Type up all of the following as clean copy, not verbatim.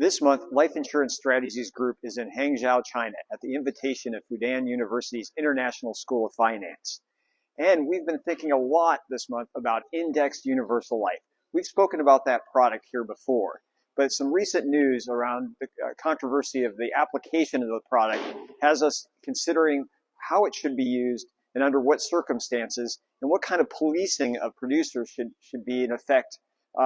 This month, Life Insurance Strategies Group is in Hangzhou, China, at the invitation of Fudan University's International School of Finance. And we've been thinking a lot this month about indexed universal life. We've spoken about that product here before, but some recent news around the controversy of the application of the product has us considering how it should be used and under what circumstances and what kind of policing of producers should be in effect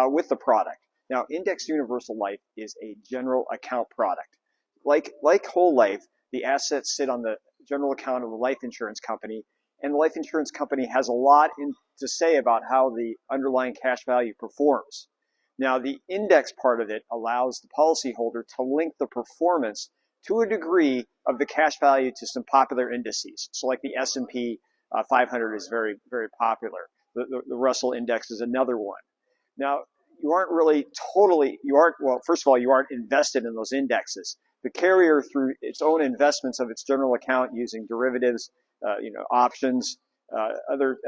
with the product. Now, indexed universal life is a general account product. Like whole life, the assets sit on the general account of the life insurance company, and the life insurance company has a lot to say about how the underlying cash value performs. Now, the index part of it allows the policyholder to link the performance to a degree of the cash value to some popular indices. So like the S&P 500 is very, very popular. The Russell Index is another one. Now, you aren't really well, first of all, you aren't invested in those indexes. The carrier, through its own investments of its general account using derivatives, options, other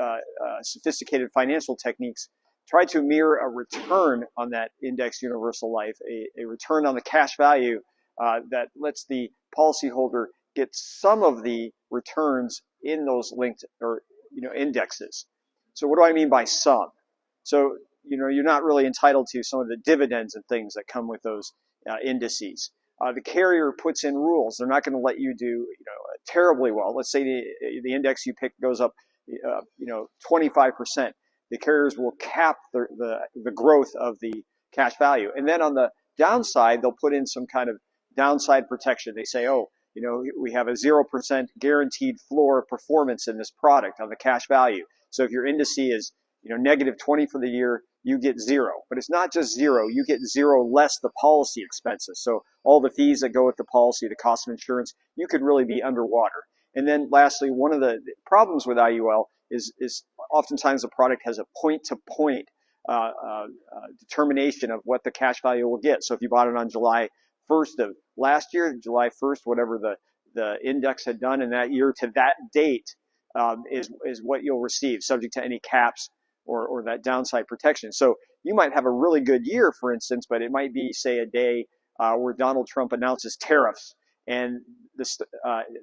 sophisticated financial techniques, try to mirror a return on that index universal life, a return on the cash value that lets the policyholder get some of the returns in those linked indexes. So what do I mean by some? So you're not really entitled to some of the dividends and things that come with those indices. The carrier puts in rules. They're not going to let you do terribly well. Let's say the index you pick goes up 25%. The carriers will cap the growth of the cash value. And then on the downside, they'll put in some kind of downside protection. They say, we have a 0% guaranteed floor performance in this product on the cash value. So if your indice is negative 20 for the year, you get 0. But it's not just 0. You get 0 less the policy expenses. So all the fees that go with the policy, the cost of insurance, you could really be underwater. And then lastly, one of the problems with IUL is oftentimes the product has a point-to-point determination of what the cash value will get. So if you bought it on July 1st of last year, July 1st, whatever the index had done in that year to that date is what you'll receive, subject to any caps or that downside protection. So you might have a really good year, for instance, but it might be, say, a day where Donald Trump announces tariffs and the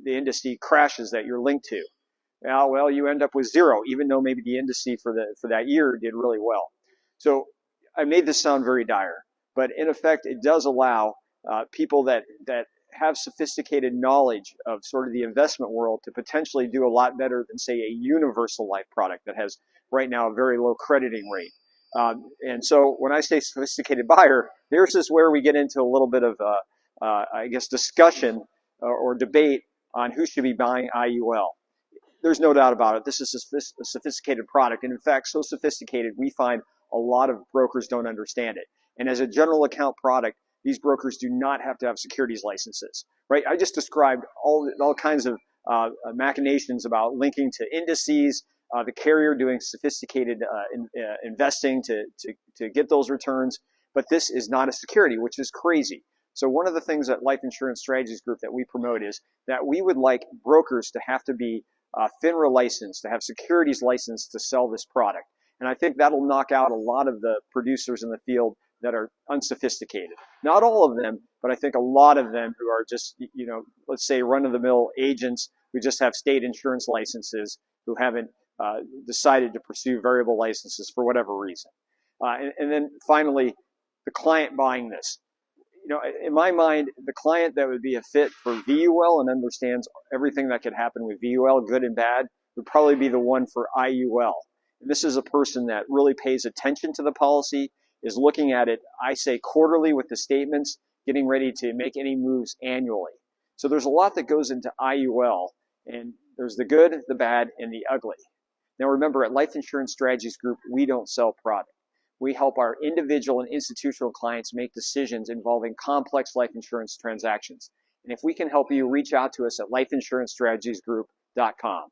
index crashes that you're linked to. Well, you end up with 0, even though maybe the index for that year did really well. So I made this sound very dire, but in effect, it does allow people that have sophisticated knowledge of sort of the investment world to potentially do a lot better than, say, a universal life product that has right now a very low crediting rate. And so when I say sophisticated buyer, this is where we get into a little bit of, discussion or debate on who should be buying IUL. There's no doubt about it. This is a sophisticated product. And in fact, so sophisticated, we find a lot of brokers don't understand it. And as a general account product, these brokers do not have to have securities licenses, right? I just described all kinds of machinations about linking to indices, the carrier doing sophisticated investing to get those returns. But this is not a security, which is crazy. So one of the things at Life Insurance Strategies Group that we promote is that we would like brokers to have to be FINRA licensed, to have securities license to sell this product. And I think that'll knock out a lot of the producers in the field that are unsophisticated. Not all of them, but I think a lot of them who are just, let's say run-of-the-mill agents who just have state insurance licenses who haven't decided to pursue variable licenses for whatever reason. And then finally, the client buying this. In my mind, the client that would be a fit for VUL and understands everything that could happen with VUL, good and bad, would probably be the one for IUL. And this is a person that really pays attention to the policy, is looking at it, I say, quarterly with the statements, getting ready to make any moves annually. So there's a lot that goes into IUL, and there's the good, the bad, and the ugly. Now remember, at Life Insurance Strategies Group, we don't sell product. We help our individual and institutional clients make decisions involving complex life insurance transactions. And if we can help you, reach out to us at lifeinsurancestrategiesgroup.com.